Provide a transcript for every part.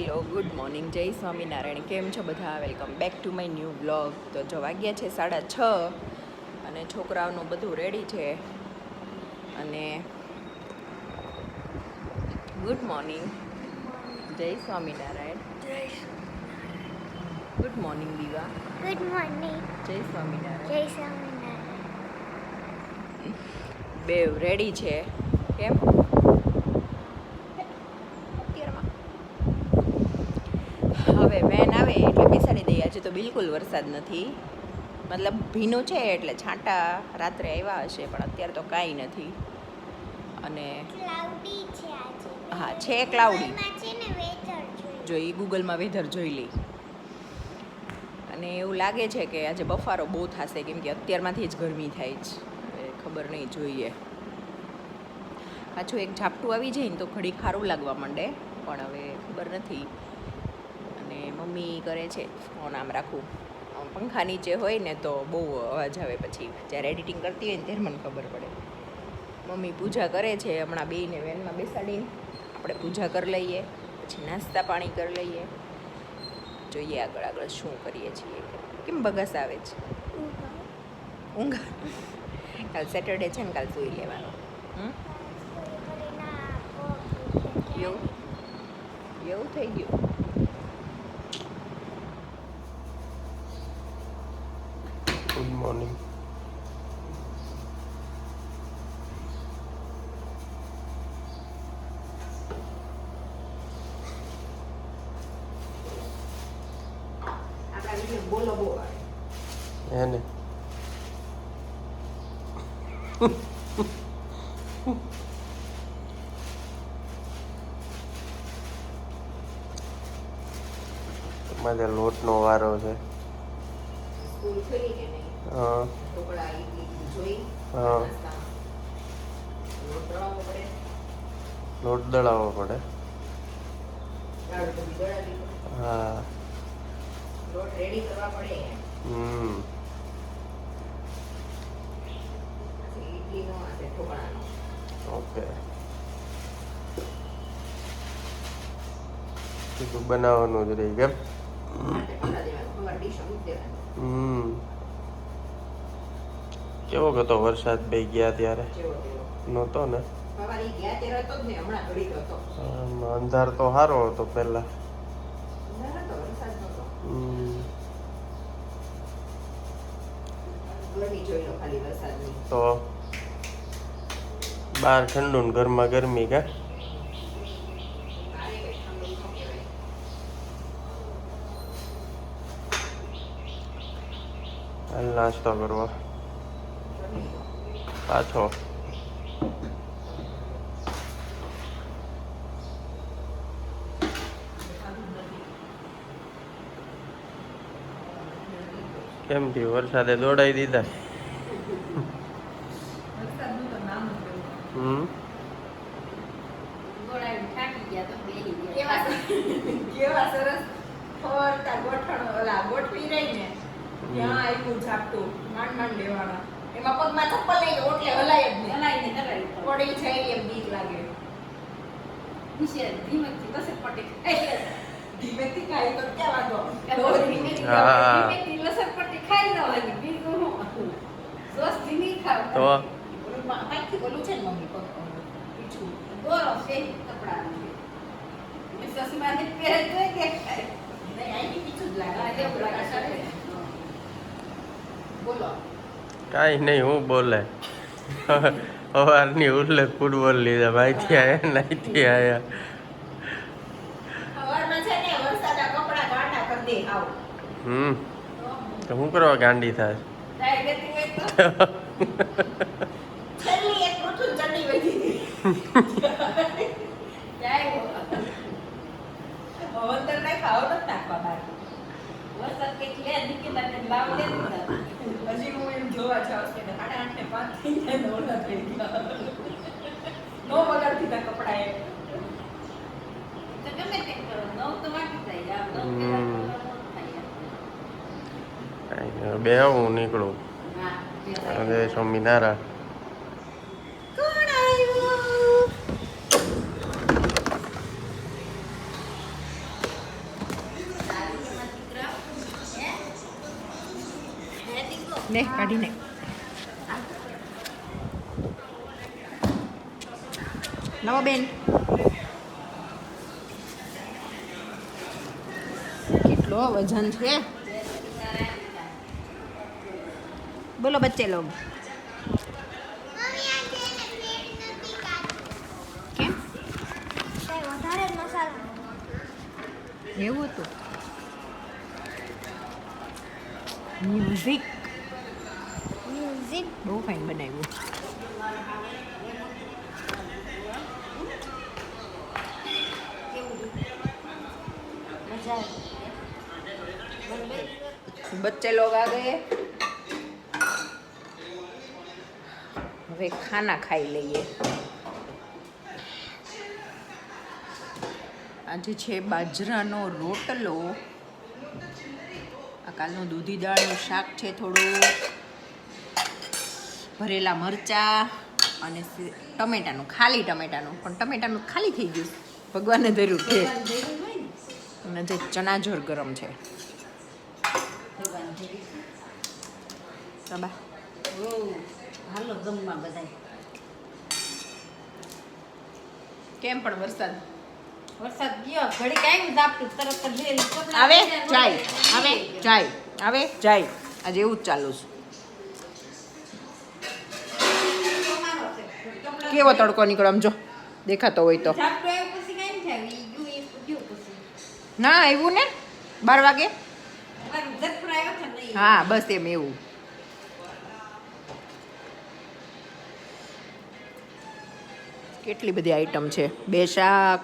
Hello good morning, જય સ્વામિનારાયણ. કેમ છો બધા? Welcome back to my new blog. તો જો વાગ્યા છે 6:30 અને છોકરાઓનું બધું રેડી છે. અને ગુડ મોર્નિંગ, જય સ્વામિનારાયણ. ગુડ મોર્નિંગ દીવા. Good morning. જય સ્વામિનારાયણ. જય સ્વામિનારાયણ. બે રેડી છે. કેમ? હવે વેન આવે એટલે બેસાડી દઈએ. આજે તો બિલકુલ વરસાદ નથી, મતલબ ભીનું છે એટલે છાંટા રાત્રે આવ્યા હશે, પણ અત્યારે તો કાંઈ નથી. અને ક્લાઉડી છે આજે. હા, છે ક્લાઉડી. ગૂગલમાં છે ને વેધર જો એ ગૂગલમાં વેધર જોઈ લઈ. અને એવું લાગે છે કે આજે બફારો બહુ થશે, કેમ કે અત્યારમાંથી જ ગરમી થાય છે. ખબર નહીં, જોઈએ. પાછું એક ઝાપટું આવી જાય ને તો ઘડી ખારું લાગવા માંડે, પણ હવે ખબર નથી. અને મમ્મી કરે છે ફોન આમ રાખું, પંખા નીચે હોય ને તો બહુ અવાજ આવે. પછી જ્યારે એડિટિંગ કરતી હોય ને ત્યારે મને ખબર પડે. મમ્મી પૂજા કરે છે. હમણાં બેયને વેનમાં બેસાડીને આપણે પૂજા કરી લઈએ, પછી નાસ્તા પાણી કરી લઈએ. જોઈએ આગળ આગળ શું કરીએ છીએ. કેમ બગાસ આવે છે? ઊંઘ. કાલ સેટરડે છે ને, કાલ સૂઈ લેવાનું. એવું થઈ ગયું. Good morning. આપણા વિડીયો બોલો બહુ આવે. એને તમારે લોટનો વારો છે. સ્કૂલ ખુલી કે નહીં? હા ઢોકળા ઇડલી જોઈ. હા, લોટ દળાવવો પડે. લોટ દળાવવો પડે. દાળ બધી દળાવી પડે. હા. લોટ રેડી કરવા પડે. પછી ઇડલીનો અને ઢોકળાનો. ઓકે. બધું બનાવવાનું જ રહી કેમ? માટે પકડા દેવાનું, ખબર ડીશો મૂકી દેવાનું. કેવો હતો વરસાદ બે ગયા ત્યારે? જેવો તેવો. નહોતો ને? સવારે ગયા ત્યારે હતો જ ને, હમણાં ઘડીક હતો. અંધાર તો સારો હતો પહેલા. અંધાર હતો, વરસાદ નહોતો. ગરમી જોઈ લો ખાલી વરસાદની. તો બહાર ઠંડુ ને ઘરમાં ગરમી કા? તારે કઈ ઠંડુ ન કહેવાય. હાલ નાસ્તો કરવા ગરમી તો. પાછો. કેમ થયું? વરસાદે દોડાઈ દીધા? વરસાદનું તો નામ જ લેવું. ગોળાઈને થાકી ગયા તો બેહી ગયા. કેવા સરસ ફરતા ગોઠણ ઓલા ગોઠવી રહી ને ત્યાં આવ્યું ઝાપટું. માંડ લેવાના. એમાં પગમાં ચપ્પલ લઈ ઓટલે હલાય જ નહીં. હલાઈને કરાવી તો. પડી જાય એમ બીક લાગે. વિશે ધીમેથી લસણ પટ્ટી ખાઈ ધીમેથી ખાઈ તો ક્યાં વાંધો? ધીમેથી લસણ પટ્ટી ખાઈ લેવાની. બીજું હું સોસથી નહીં ખાવ. તો ઓલું પાછી ઓલું છે ને મમ્મી પગ પીછું. દોરો છે કપડાનો. મેં સસમાને પહેરે જોઈ કે નહીં, અહીંથી પીછું જ આ લાગે. એવું લાગે છે. બોલો. કાંઈ નહીં, હું બોલે સવારની ઉલ્લે ફૂટબોલ લીધા. માહિતી આવ્યા નાઈથી આવ્યા. સવારમાં છે ને વરસાદ આ કપડાં ગાંડા કરી દે હાવ. તો શું કરવા ગાંડી થાય? ડાયરેક્ટ હોય તો છેલ્લી એક રૂઠું ચડ્ડી વધી હતી. જાય હવંતર નહીં ખાવ નથી નાખવા બહાર. વરસાદ કંઈક લે દીકે બાને લાવ લે દીધા. હજી હું એમ જોવા જાઉં કે 8:30 ને 5 થઈ જાય ને ઓલા થઈ ગયા. નો બગાડતી તા કપડા એ. તો ગમે તેમ કરો નવ તો વાટી જાય. આ નવ પેલા થાય. કાંઈ બે હું નીકળું. હા જય સ્વામિનારાયણ. કોણ આવ્યું? ને કાઢીને નવો બેન કેટલો વજન છે બોલો બચ્ચે લોગ મમ્મી આ છે ને પ્લેટ નથી કાઢી. કેમ કઈ વધારે જ મસાલો એવું હતું મ્યુઝિક મ્યુઝિક બહુ ફાઇન બનાવ્યું મજા बच्चे लोग आ गए હવે ખાના ખાઈ લઈએ આજે છે બાજરાનો રોટલો આ કાલનું દૂધી દાળનું શાક છે થોડું ભરેલા મરચાં અને ટમેટાનું ખાલી ટમેટાનું પણ ટમેટાનું ખાલી થઈ ગયું ભગવાનને ધર્યું છે અને જે ચણાજોર ગરમ છે બા હાલો જમવા બધાય કેમ પણ વરસાદ વરસાદ ગયો ઘડી કાંઈ ઝાપટું તરત જ લે કપડાં આવે પહેર્યા, જાય રોટલી આવે કરી. જાય આવે જાય આજે એવું જ ચાલુ છે તમારો છે. કપડાં કેવો તડકો નીકળો આમ જો દેખાતો હોય તો ઝાપટું આવ્યું પછી કાંઈ નહીં થાય. ઈ ગયું એ ગયું પછી. ના આવ્યું ને 12 વાગે મારું ઝટપટ આવ્યો છે ને ઈ. હા બસ એમ એવું કેટલી બધી આઈટમ છે 2 શાક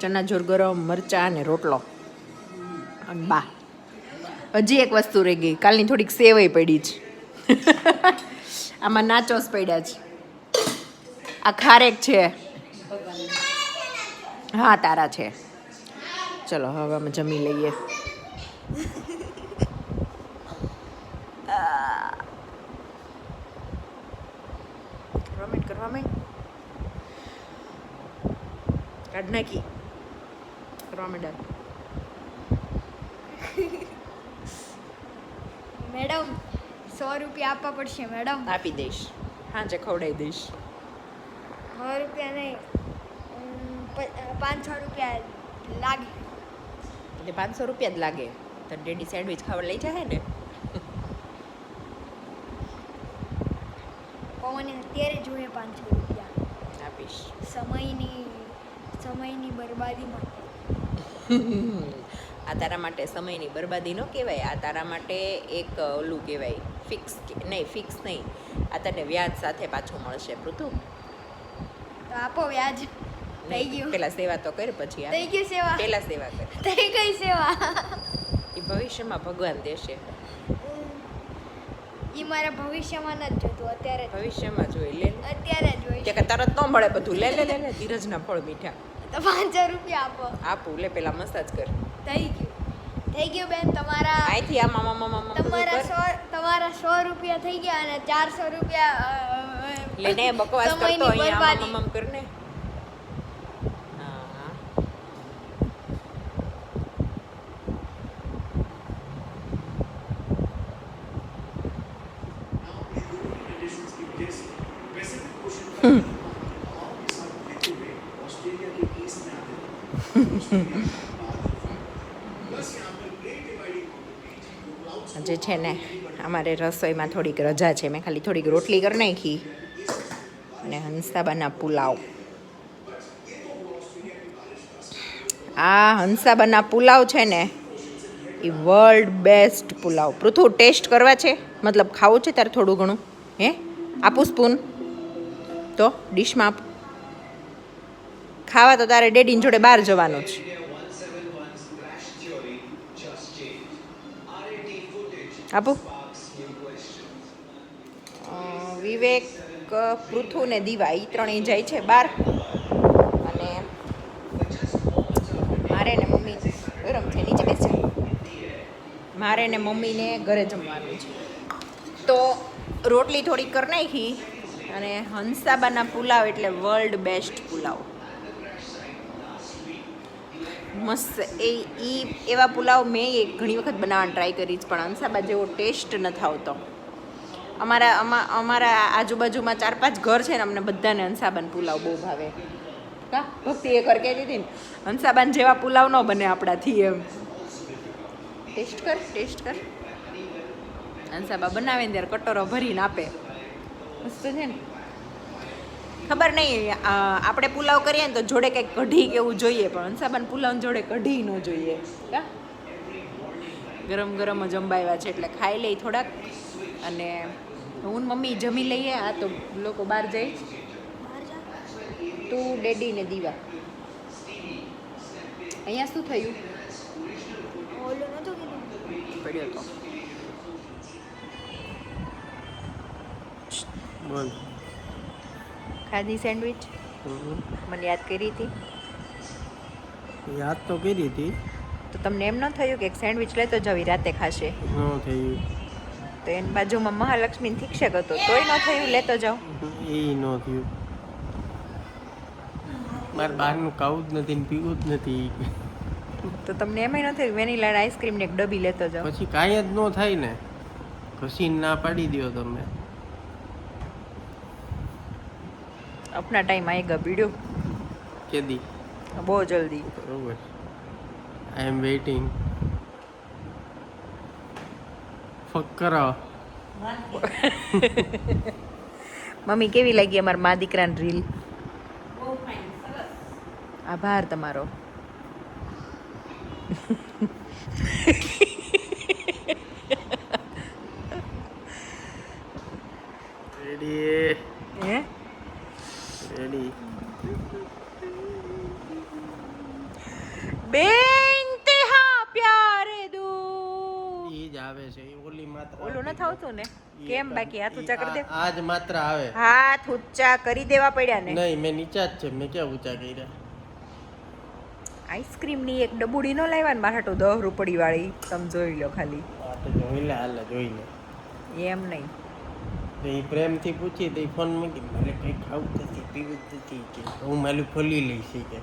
ચણાજોર ગરમ મરચાં અને રોટલો અને બા હજી એક વસ્તુ રહી ગઈ કાલની થોડીક સેવઈ પડી છે આમાં નાચોસ પડ્યા છે આ ખારેક છે હા તારા છે ચલો હવે અમે જમી લઈએ કરવા માંડ કાઢ નાખી કરવા માંડ મેડમ 100 રૂપિયા આપવા પડશે મેડમ આપી દઈશ હાંજે ખવડાવી દઈશ 100 રૂપિયા નહીં 500 રૂપિયા લાગે એટલે 500 રૂપિયા જ લાગે તો ડેડી સેન્ડવિચ ખાવા લઈ જાય ને પવને અત્યારે જોઈએ 500 રૂપિયા આપીશ સમયની બરબાદી માટે આ તારા માટે સમયની બરબાદી ન કહેવાય આ તારા માટે એક ઓલું કહેવાય ફિક્સ નહીં આ તને વ્યાજ સાથે પાછું મળશે પૃથુ તો આપો વ્યાજ થઈ ગયું પેલા સેવા તો કર પછી આ થઈ ગયું સેવા પેલા સેવા કર થઈ ગઈ સેવા એ ભવિષ્યમાં ભગવાન દેશે ઈ મારા ભવિષ્યમાં નથી જોતું અત્યારે જ. ભવિષ્યમાં જોઈ લે અત્યારે જ હોય કે તરત ન મળે બધું લે ધીરજના ફળ મીઠા તો 500 રૂપિયા આપો આપું લે પેલા મસાજ કર થઈ ગયું બેન તમારા અહીંથી આમ આમ આમ આમ તમારા 100 રૂપિયા થઈ ગયા અને 400 રૂપિયા લેને બકવાસ કરતો સમયની અહીંયા આમ બરબાદી. આમ કરને હા જે છે ને અમારે રસોઈમાં થોડીક રજા છે મેં ખાલી થોડીક રોટલી કરી નાખી અને હંસાબાના પુલાવ આ હંસાબાના પુલાવ છે ને એ વર્લ્ડ બેસ્ટ પુલાવ પૃથુ ટેસ્ટ કરવા છે મતલબ ખાવું છે તારે થોડું ઘણું હે આપું સ્પૂન તો ડીશમાં આપ ખાવા તો તારે ડેડીની જોડે બહાર જવાનું જ આપું વિવેક પૃથુ ને દીવા એ ત્રણેય જાય છે બહાર અને મારે ને મમ્મી ગરમ છે નીચે બેસે મારે ને મમ્મીને ઘરે જમવાનું છે તો રોટલી થોડી કરી નાખી અને હંસાબાના પુલાવ એટલે વર્લ્ડ બેસ્ટ પુલાવ મસ્ત એવા પુલાવ મેં ઘણી વખત બનાવવાની ટ્રાય કરી છે પણ હંસાબા જેવો ટેસ્ટ નથી આવતો અમારા આજુબાજુમાં 4-5 ઘર છે ને અમને બધાને હંસાબાન પુલાવ બહુ ભાવે કા ભક્તિ એક વાર કહેતી હતી ને હંસાબાન જેવા પુલાવ ન બને આપણાથી એમ ટેસ્ટ કર હંસાબા બનાવે ને ત્યારે કટોરો ભરીને આપે મસ્ત છે ને ખબર નહીં આપણે પુલાવ કરીએ ને તો જોડે કંઈક કઢી કેવું જોઈએ પણ હંસાબાન પુલાવ જોડે કઢી ન જોઈએ કા ગરમ ગરમ જ અંબાવ્યા છે એટલે ખાઈ લઈ થોડાક અને હું મમ્મી જમી લઈએ આ તો લોકો બહાર જાય તું ડેડી ને દીવા અહીંયા શું થયું ઓલું નતું કીધું પડ્યો તો બોલ ખાધી સેન્ડવિચ મને યાદ કરી હતી યાદ તો કરી હતી તો તમને એમ ન થયું કે એક સેન્ડવિચ લેતો જાવ રાતે ખાશે ન થયું તો એની બાજુમાં મહાલક્ષ્મી શિક્ષક હતો તોય ન થયું લેતો જાઓ એ ન થયું મારે બહારનું ખાવું જ નથી ને પીવું જ નથી તો તમને એમાંય ન થયું વેનીલા આઈસ્ક્રીમ ને એક ડબ્બી લેતો જાઓ પછી કાંઈ જ ન થાય ને ઘસીને ના પાડી દો તમે अपना टाइम आएगा वीडियो કેદી बहुत जल्दी બરોબર આઈ એમ વેઇટિંગ ફક કરો મમ્મી કેવી લાગી અમારા મા દીકરાની રીલ બહુ ફાઇન સરસ આભાર તમારો રેડી હે રેડી બેઇંતહા પ્યારે દો ઈ જ આવે છે ઈ ઓલી માત્ર ઓલું ન થાવતું ને કેમ બાકી હાથ ઊંચા કરી દે આ જ માત્ર આવે હાથ ઊંચા કરી દેવા પડ્યા ને નહીં મેં નીચા જ છે મેં ક્યાં ઊંચા કર્યા આઈસ્ક્રીમ ની એક ડબુડી નો લાવ્યા ને મારા તો 10 રૂપિયા વાળી તમે જોઈ લો ખાલી આ તો જોઈ લે હાલ જોઈ લે એમ નહીં તો એ પ્રેમથી પૂછી તો એ ફોન મૂકી મારે કંઈ ખાવું નથી પીવું જ નથી કે હું મારું ખોલી લઈશ ઈ કે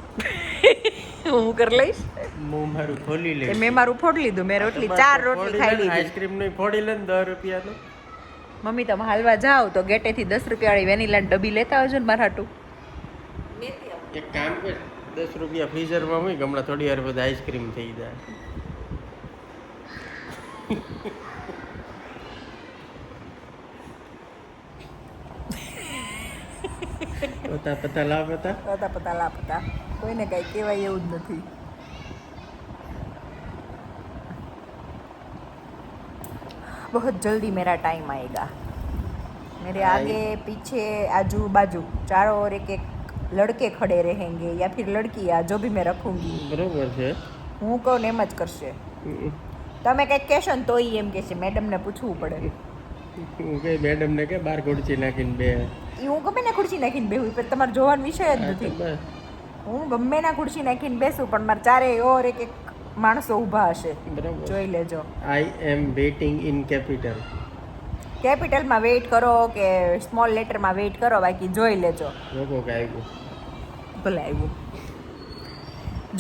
હું કરી લઈશ હું મારું ખોલી તે લઈશ મેં મારું ફોડી લીધું મેં રોટલી 4 રોટલી ખાઈ લીધી આઈસ્ક્રીમ નું ફોડી લે ને 10 રૂપિયાનું મમ્મી તમે હાલવા જાઓ તો ગેટેથી 10 રૂપિયા વાળી વેનીલા ડબ્બી લેતા આવજો ને મારા હાટુ લેતી આવું એક કામ કર 10 રૂપિયા ફ્રીઝરમાં હોય કે હમણાં થોડી વાર બધા આઈસ્ક્રીમ થઈ જાય પતા લા પતા પતા કોઈને કઈ કહેવાય એવું જ નથી बहुत जल्दी मेरा टाइम आएगा मेरे आगे पीछे आजू बाजू चारों ओर एक एक लड़के खड़े रहेंगे या फिर लड़कियाँ जो भी मैं रखूंगी બરોબર છે હું કહું એમ જ કરશે તમે કંઈક કહેશો ને તોય એમ કહેશે મેડમને પૂછવું પડે હું કઈ મેડમ ને કે બાર ખુરશી નાખીને બે એ હું ગમે ના ખુરશી નાખીને બેહું પણ તમારો જોવાનો વિષય જ નથી હું ગમે ના ખુરશી નાખીને બેસું પણ મારે ચારે ઓર એક એક માણસો ઊભા હશે બરાબર જોઈ લેજો I am waiting in capital કેપિટલમાં વેઇટ કરો કે સ્મોલ લેટરમાં વેઇટ કરો બાકી જોઈ લેજો લોકો કે આવ્યું ભલે આવ્યું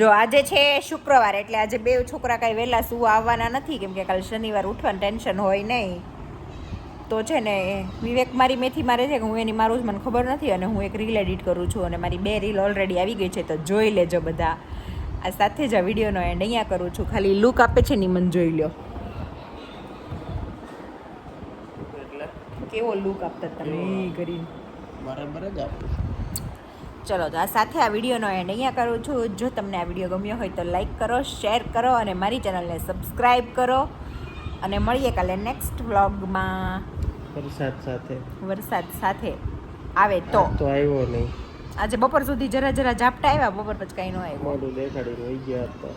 જો આજે છે શુક્રવાર એટલે આજે બે છોકરા કાંઈ વહેલા સુવા આવવાના નથી કેમ કે કાલે શનિવાર ઉઠવાનું ટેન્શન હોય નહીં તો છે ને વિવેક મારી મેથી મારે છે કે હું એની મારું જ મને ખબર નથી અને હું એક રીલ એડિટ કરું છું અને મારી 2 રીલ ઓલરેડી આવી ગઈ છે તો જોઈ લેજો બધા આ સાથે જ આ વિડીયોનો એન્ડ અહીંયા કરું છું ખાલી લુક આપે છે ને મને જોઈ લો એટલે કેવો લુક આપતા તમે કરીને બરાબર જ આપું ચલો તો આ સાથે આ વિડીયોનો એન્ડ અહીંયા કરું છું જો તમને આ વિડીયો ગમ્યો હોય તો લાઈક કરો શેર કરો અને મારી ચેનલને સબસ્ક્રાઈબ કરો અને મળીએ કાલે નેક્સ્ટ વ્લોગમાં વરસાદ સાથે આવે તો આવ્યો નહીં આજે બપોર સુધી જરા ઝાપટા આવ્યા બપોર પછી કાંઈ ન આવ્યું મોઢું દેખાડીને વહી ગયા હતા